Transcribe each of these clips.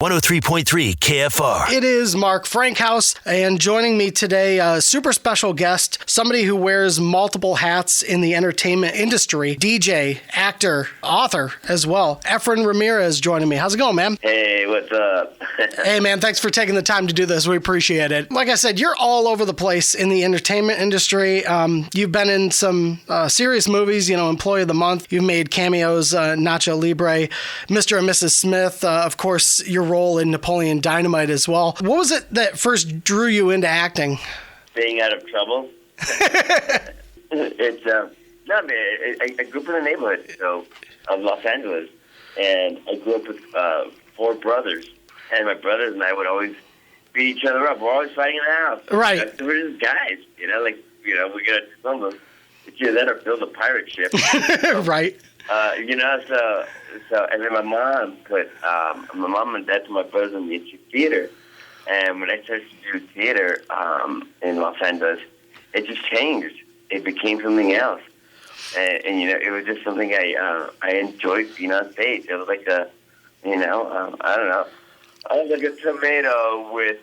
103.3 KFR. It is Mark Frankhouse, and joining me today, a super special guest, somebody who wears multiple hats in the entertainment industry, DJ, actor, author as well. Efren Ramirez joining me. How's it going, man? Hey, what's up? Hey, man, thanks for taking the time to do this. We appreciate it. Like I said, you're all over the place in the entertainment industry. You've been in some serious movies, Employee of the Month. You've made cameos, Nacho Libre, Mr. and Mrs. Smith, of course, your role in Napoleon Dynamite as well. What was it that first drew you into acting? Staying out of trouble. It's I grew up in the neighborhood of Los Angeles, and I grew up with 4 brothers, and my brothers and I would always beat each other up. We're always fighting in the house. Right. We're just guys, we gotta film them. It's either that or build a pirate ship. Right. And then my mom and dad took my brothers and me to theater. And when I started to do theater in Los Angeles, it just changed. It became something else. And it was just something I enjoyed being on stage. It was like I don't know. I was like a tomato with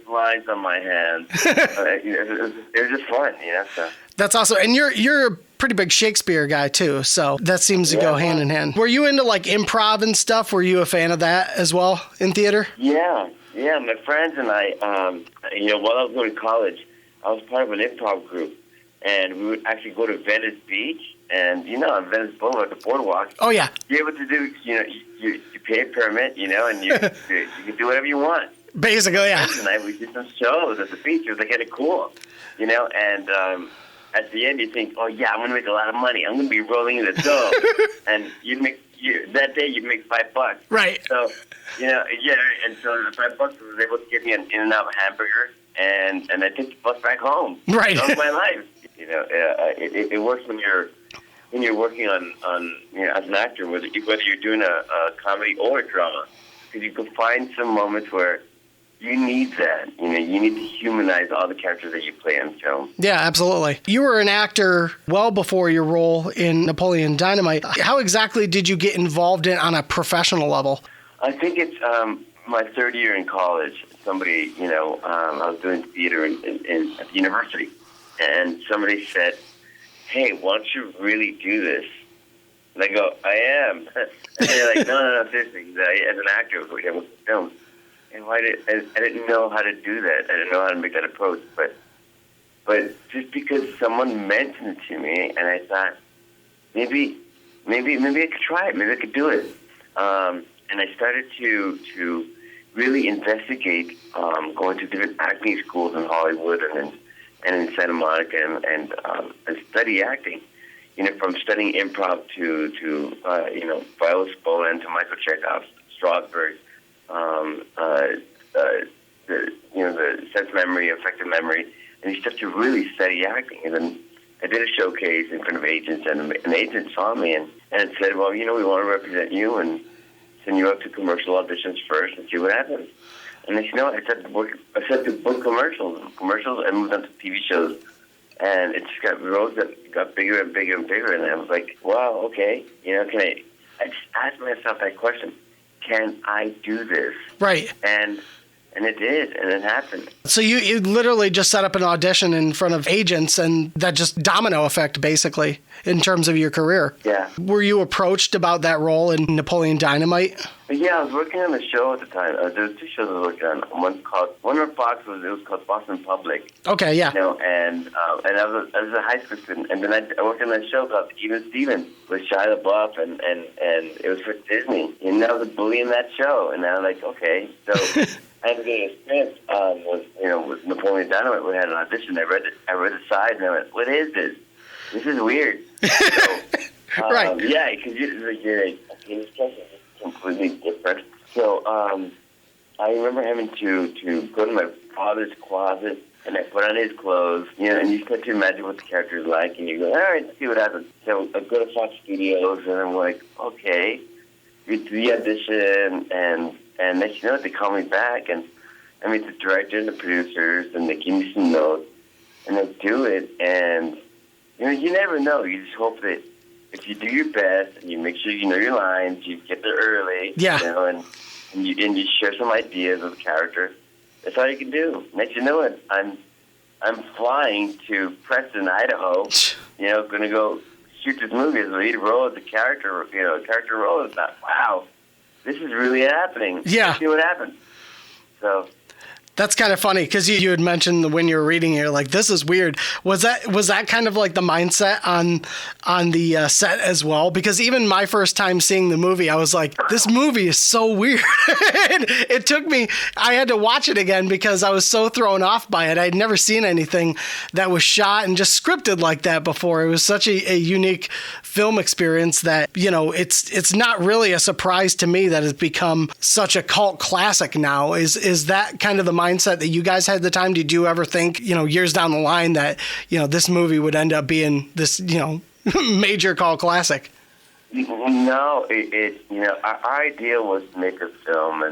lines on my hands. It was just fun, So. That's awesome. And you're a pretty big Shakespeare guy too, so that seems to go hand in hand. Were you into like improv and stuff? Were you a fan of that as well in theater? Yeah. My friends and I, while I was going to college, I was part of an improv group, and we would actually go to Venice Beach, and on Venice Boulevard, the boardwalk. Oh yeah. You're able to do, you pay a permit, and you can do whatever you want. Basically, yeah. And we did some shows at the beach. It was like kind of cool, and. At the end, you think, oh, yeah, I'm going to make a lot of money. I'm going to be rolling in the dough. And that day, you'd make $5. Right. So, and so the $5 was able to give me an In-N-Out hamburger, and I took the bus back home. Right. That was my life. It works when you're working on as an actor, whether you're doing a comedy or a drama, because you can find some moments where you need that. You need to humanize all the characters that you play on film. Yeah, absolutely. You were an actor well before your role in Napoleon Dynamite. How exactly did you get involved in on a professional level? I think it's my third year in college. Somebody, I was doing theater at the university, and somebody said, hey, why don't you really do this? And I go, I am. And they're like, no, seriously. As an actor, we have films. And I didn't know how to do that. I didn't know how to make that approach. But just because someone mentioned it to me, and I thought, maybe I could try it. Maybe I could do it. And I started to really investigate, going to different acting schools in Hollywood and in Santa Monica, and study acting. From studying improv to Viola Spolin to Michael Chekhov, Strasberg. The sense memory, effective memory, and you start to really study acting. And then I did a showcase in front of agents, and an agent saw me and said, well, we want to represent you and send you out to commercial auditions first and see what happens. And I said to book commercials, and moved on to TV shows. And it just got bigger and bigger and bigger. And I was like, wow, okay, I just asked myself that question. Can I do this? Right. And it did, and it happened. So you literally just set up an audition in front of agents, and that just domino effect, basically, in terms of your career. Yeah. Were you approached about that role in Napoleon Dynamite? Yeah, I was working on a show at the time. There were 2 shows I was working on. One on Fox was called Boston Public. Okay, yeah. And I was a high school student, and then I worked on that show called Even Stevens with Shia LaBeouf, and it was for Disney. And I was a bully in that show, and I was like, okay, so. I had to get a script with Napoleon Dynamite. We had an audition. I read the side, and I went, what is this? This is weird. So, right. Yeah, because this person is completely different. So I remember having to go to my father's closet, and I put on his clothes, and you start to imagine what the character is like, and you go, all right, let's see what happens. So I go to Fox Studios, and I'm like, okay, we do the audition, and next you know, they call me back, and I meet the director and the producers, and they give me some notes, and I do it, and you never know. You just hope that if you do your best and you make sure you know your lines, you get there early, yeah. and you share some ideas of the character. That's all you can do. Next you know it, I'm flying to Preston, Idaho. Going to go shoot this movie as a lead role as a character. Character role. It's not. Wow, this is really happening. Yeah. Let's see what happens. So. That's kind of funny because you had mentioned when you were reading it, like, this is weird. Was that kind of like the mindset on the set as well? Because even my first time seeing the movie, I was like, this movie is so weird. And it took me, I had to watch it again because I was so thrown off by it. I'd never seen anything that was shot and just scripted like that before. It was such a unique film experience that, it's not really a surprise to me that it's become such a cult classic now. Is that kind of the mindset that you guys had at the time? Did you ever think, years down the line that, this movie would end up being this, major cult classic? No, our idea was to make a film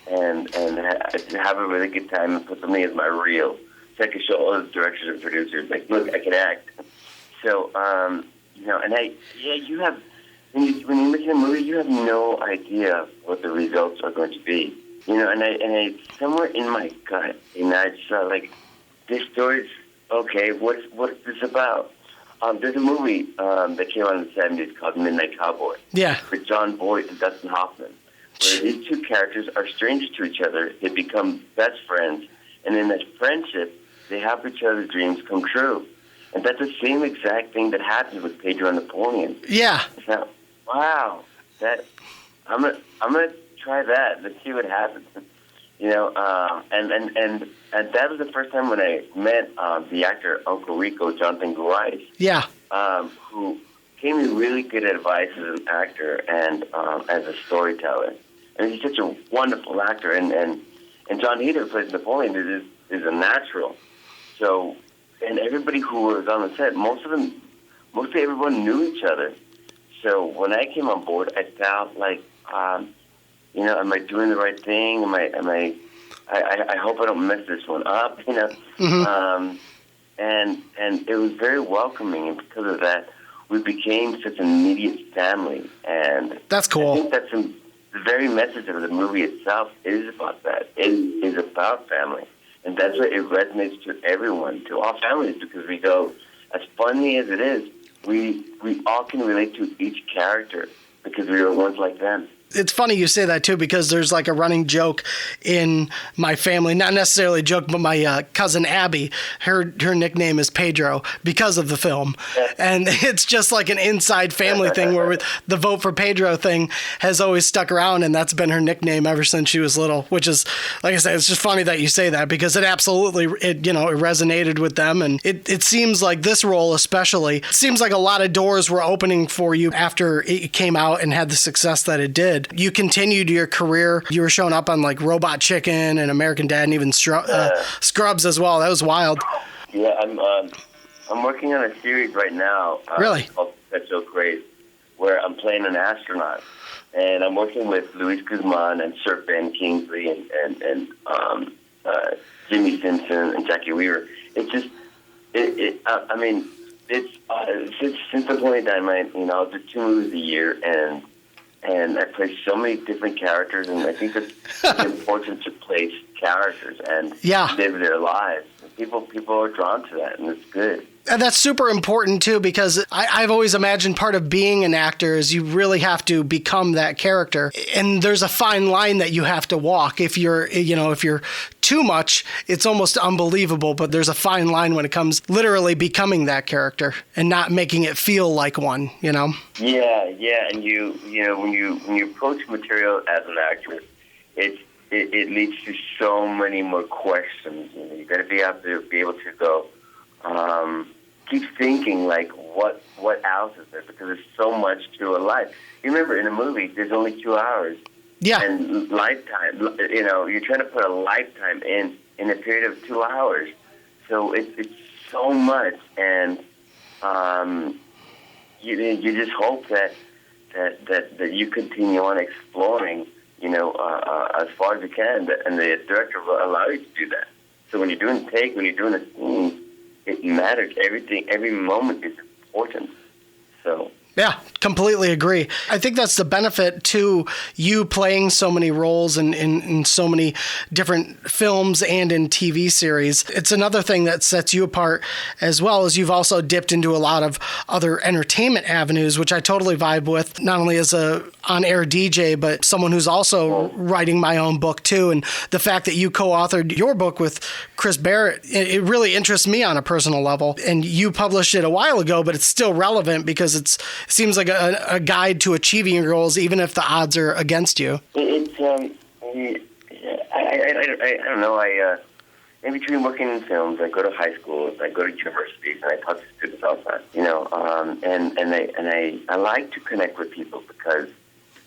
and have a really good time and put something as my reel. So I could show all the directors and producers, like, look, I can act. So, you have, when you're making a movie, you have no idea what the results are going to be. And I somewhere in my gut, I just thought, like, this story's okay. What's this about? There's a movie that came out in the 70s called Midnight Cowboy. Yeah. With John Boyd and Dustin Hoffman, where these two characters are strangers to each other. They become best friends, and in that friendship, they help each other's dreams come true. And that's the same exact thing that happens with Pedro and Napoleon. Yeah. So, wow, I'm gonna try that. Let's see what happens. And that was the first time when I met the actor Uncle Rico, Jonathan Grice. Yeah. Who gave me really good advice as an actor and as a storyteller. And he's such a wonderful actor. And John Heder, who plays Napoleon, is a natural. So, and everybody who was on the set, mostly everyone knew each other. So when I came on board, I felt like, am I doing the right thing? I hope I don't mess this one up, Mm-hmm. And it was very welcoming, and because of that, we became such an immediate family. And that's cool. I think that's the very message of the movie itself is about that. It is about family, and that's why it resonates to everyone, to all families, because we go, as funny as it is, we all can relate to each character because we were once like them. It's funny you say that, too, because there's like a running joke in my family, not necessarily a joke, but my cousin Abby, her nickname is Pedro because of the film. And it's just like an inside family thing where the vote for Pedro thing has always stuck around, and that's been her nickname ever since she was little, which is, like I said, it's just funny that you say that because it absolutely, it resonated with them. And it seems like this role especially, it seems like a lot of doors were opening for you after it came out and had the success that it did. You continued your career. You were showing up on like Robot Chicken and American Dad and even Scrubs as well. That was wild. Yeah, I'm working on a series right now. Really? Called That's So Crazy, where I'm playing an astronaut, and I'm working with Luis Guzman and Sir Ben Kingsley and Jimmy Simpson and Jackie Weaver. It's just, since Napoleon Dynamite, I'll do 2 movies a year, and I play so many different characters, and I think it's important to place characters and live their lives. People are drawn to that, and it's good. And that's super important, too, because I've always imagined part of being an actor is you really have to become that character. And there's a fine line that you have to walk. If you're too much, it's almost unbelievable. But there's a fine line when it comes literally becoming that character and not making it feel like one, Yeah. And when you approach material as an actor, it leads to so many more questions. You got to be able to go. Keep thinking, like, what else is there? Because there's so much to a life. You remember, in a movie, there's only 2 hours. Yeah. And lifetime, you're trying to put a lifetime in a period of 2 hours. So it's so much, and you just hope that you continue on exploring, as far as you can, and the director will allow you to do that. So when you're doing take, when you're doing a scene, it matters. Every moment is important. So yeah, Completely agree. I think that's the benefit to you playing so many roles in so many different films and in TV series. It's another thing that sets you apart, as well as you've also dipped into a lot of other entertainment avenues, which I totally vibe with, not only as a on-air DJ, but someone who's also writing my own book too. And the fact that you co-authored your book with Chris Barrett, it really interests me on a personal level. And you published it a while ago, but it's still relevant because it seems like a guide to achieving your goals, even if the odds are against you. I don't know. In between working in films, I go to high schools, I go to universities, and I talk to students all the time. And I like to connect with people because,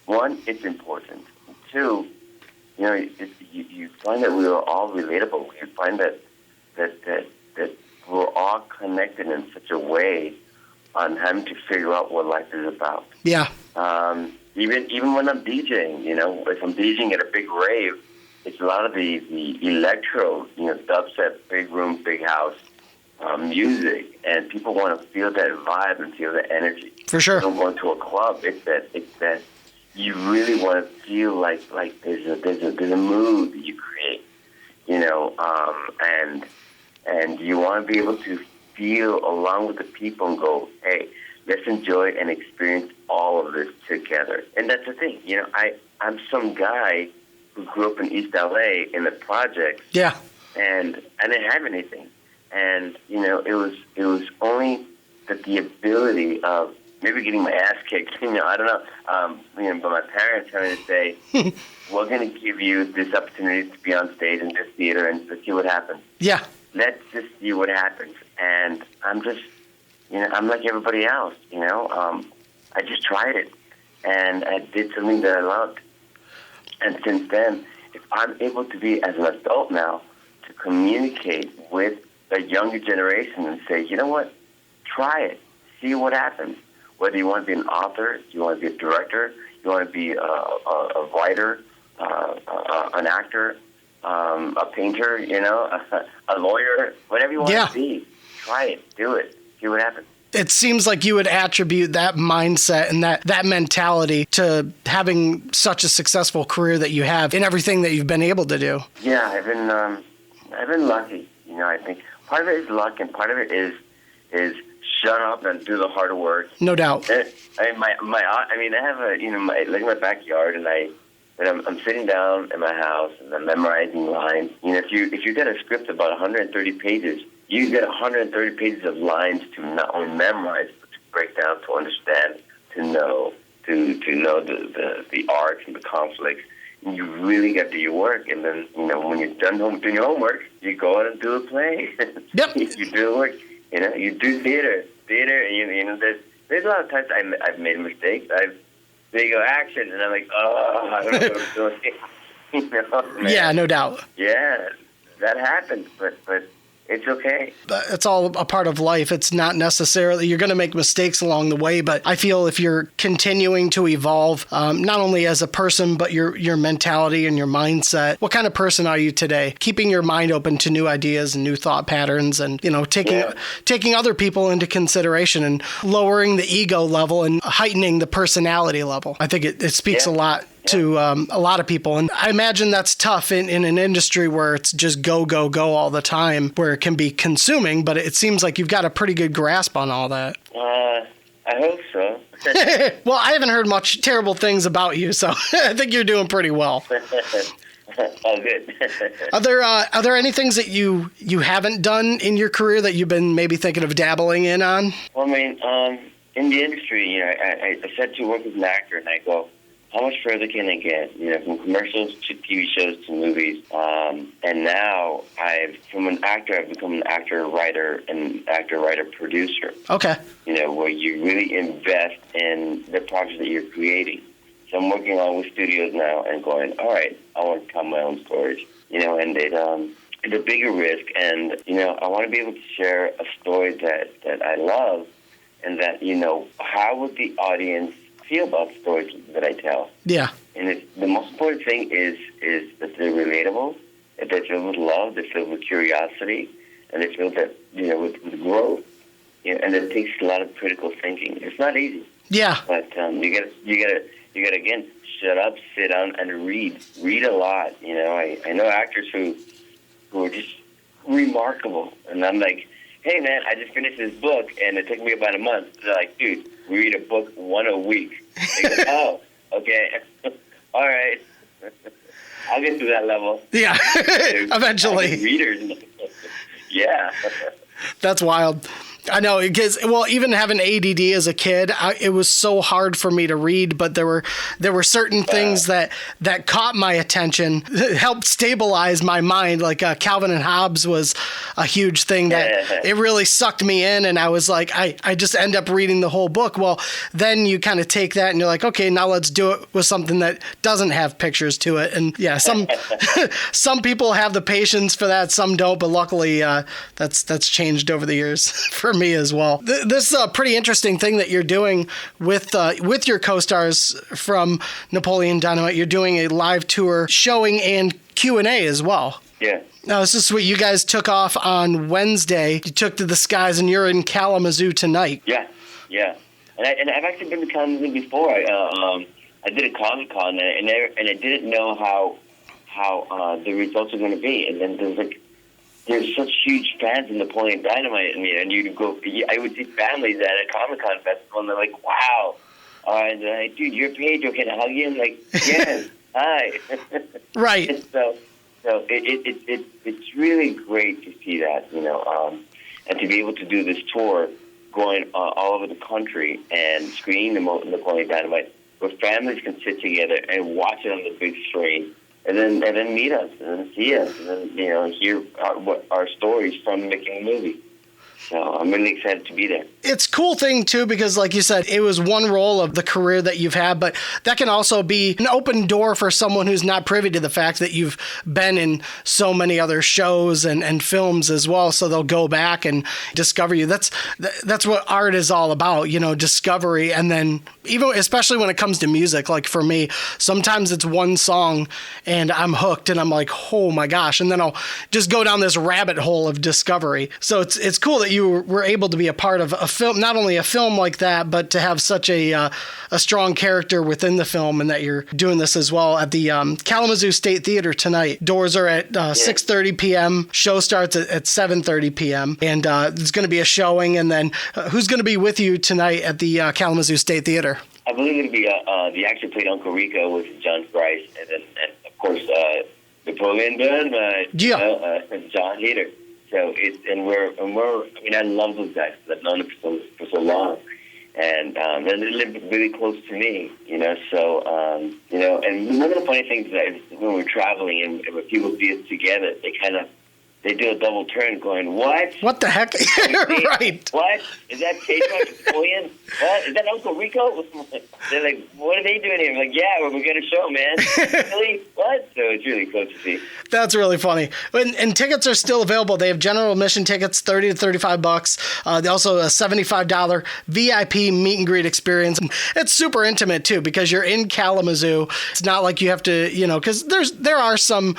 one, it's important. Two, you find that we are all relatable. You find that we're all connected in such a way on having to figure out what life is about. Yeah. Even when I'm DJing, if I'm DJing at a big rave, it's a lot of the electro, dubstep, big room, big house music, and people want to feel that vibe and feel that energy. For sure. Don't go into a club. It's that you really want to feel like there's a mood that you create, and you want to be able to feel along with the people and go, hey, let's enjoy and experience all of this together. And that's the thing, I'm some guy who grew up in East LA in the projects. Yeah. And I didn't have anything. And, it was only that the ability of maybe getting my ass kicked, I don't know, but my parents having to say, we're going to give you this opportunity to be on stage in this theater and let's see what happens. Yeah. Let's just see what happens. And I'm just, I'm like everybody else, I just tried it. And I did something that I loved. And since then, if I'm able to be, as an adult now, to communicate with the younger generation and say, you know what, try it, see what happens. Whether you want to be an author, you want to be a director, you want to be a writer, an actor, a painter, a lawyer, whatever you want to be, try it, do it, see what happens. It seems like you would attribute that mindset and that mentality to having such a successful career that you have in everything that you've been able to do. Yeah, I've been lucky. I think part of it is luck, and part of it is shut up and do the hard work. No doubt. I have my backyard, and I'm sitting down in my house and I'm memorizing lines. If you get a script about 130 pages. You get 130 pages of lines to not only memorize, but to break down, to understand, to know the arcs and the conflicts. And you really got to do your work. And then, when you're done doing your homework, you go out and do a play. Yep. You do work. You do theater. And there's a lot of times I've made mistakes. They go action, and I'm like, oh, I don't know what I'm doing. Yeah, no doubt. Yeah, that happens, but it's okay. It's all a part of life. It's not necessarily, you're going to make mistakes along the way, but I feel if you're continuing to evolve, not only as a person, but your mentality and your mindset, what kind of person are you today? Keeping your mind open to new ideas and new thought patterns and, taking other people into consideration and lowering the ego level and heightening the personality level. I think it speaks a lot to a lot of people. And I imagine that's tough in an industry where it's just go, go, go all the time, where it can be consuming, but it seems like you've got a pretty good grasp on all that. I hope so. Well, I haven't heard much terrible things about you, so I think you're doing pretty well. Oh, good. Are there any things that you haven't done in your career that you've been maybe thinking of dabbling in on? Well, in the industry, I said to work as an actor, and I go, how much further can I get? From commercials to TV shows to movies. And now from an actor, I've become an actor-writer and actor-writer-producer. Okay. Where you really invest in the project that you're creating. So I'm working along with studios now and going, all right, I want to tell my own stories. And it's a bigger risk. And, I want to be able to share a story that I love and that, how would the audience feel about the stories that I tell. Yeah. And the most important thing is that they're relatable, that they're filled with love, they're filled with curiosity, and they're filled with growth. And it takes a lot of critical thinking. It's not easy. Yeah. But you gotta again shut up, sit down, and read a lot. I know actors who are just remarkable, and I'm like, hey man, I just finished this book, and it took me about a month. They're like, dude, we read a book one a week. They go, oh, okay, all right, I'll get to that level. Yeah, eventually. Readers, yeah. That's wild. I know, because even having ADD as a kid, it was so hard for me to read. But there were certain things that caught my attention, helped stabilize my mind. Like Calvin and Hobbes was a huge thing that it really sucked me in, and I was like, I just end up reading the whole book. Well, then you kind of take that and you're like, okay, now let's do it with something that doesn't have pictures to it. And yeah, some people have the patience for that, some don't. But luckily, that's changed over the years for me as well. This is a pretty interesting thing that you're doing with your co-stars from Napoleon Dynamite. You're doing a live tour showing and Q&A as well. Yeah. Now, this is sweet. You guys took off on Wednesday. You took to the skies, and you're in Kalamazoo tonight. Yeah. And I've actually been to Kalamazoo before. I did a Comic-Con, and I didn't know how the results are going to be. And then there's such huge fans of Napoleon Dynamite, and I would see families at a Comic-Con festival, and they're like, wow. And they're like, dude, you're Pedro, can I hug you? I'm like, yes, hi. Right. And so it's really great to see that, and to be able to do this tour going all over the country and screening the Napoleon Dynamite where families can sit together and watch it on the big screen. And then meet us, and then see us, and then hear our stories from making a movie. So I'm really excited to be there. It's a cool thing, too, because like you said, it was one role of the career that you've had, but that can also be an open door for someone who's not privy to the fact that you've been in so many other shows and films as well, so they'll go back and discover you. That's what art is all about, discovery, and then even especially when it comes to music, like for me, sometimes it's one song and I'm hooked and I'm like, oh my gosh, and then I'll just go down this rabbit hole of discovery. So it's cool that you were able to be a part of a film, not only a film like that, but to have such a strong character within the film, and that you're doing this as well at the Kalamazoo State Theater tonight. Doors are at 6:30 p.m. Show starts at 7:30 p.m. And there's going to be a showing. And then who's going to be with you tonight at the Kalamazoo State Theater? I believe it'll be the actor played Uncle Rico with John Bryce, and of course Napoleon Dynamite, John Hader. So I love those guys. I've known them for so long, and they live really close to me, So and one of the funny things is that when we're traveling and when people see us together, they do a double turn, going, "What? What the heck?" Right? What is that? Pedro Napoleon? What is that? Uncle Rico? They're like, "What are they doing here?" I'm like, "Yeah, we're going to show, man." Really? What? So it's really cool to see. That's really funny. And tickets are still available. They have general admission tickets, $30 to $35. They also a $75 VIP meet and greet experience. It's super intimate too, because you're in Kalamazoo. It's not like you have to, because there are some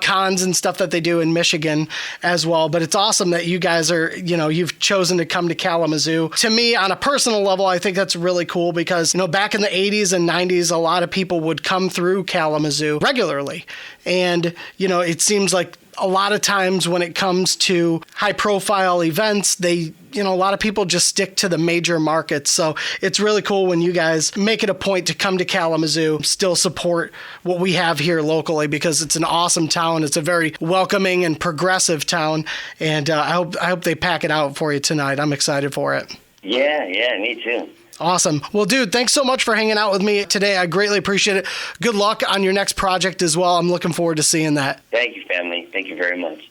cons and stuff that they do in Michigan as well. But it's awesome that you guys are, you've chosen to come to Kalamazoo. To me, on a personal level, I think that's really cool because, back in the 80s and 90s, a lot of people would come through Kalamazoo regularly. And, it seems like a lot of times when it comes to high profile events, a lot of people just stick to the major markets. So it's really cool when you guys make it a point to come to Kalamazoo, still support what we have here locally, because it's an awesome town. It's a very welcoming and progressive town. And I hope they pack it out for you tonight. I'm excited for it. Yeah, me too. Awesome. Well, dude, thanks so much for hanging out with me today. I greatly appreciate it. Good luck on your next project as well. I'm looking forward to seeing that. Thank you, family. Thank you very much.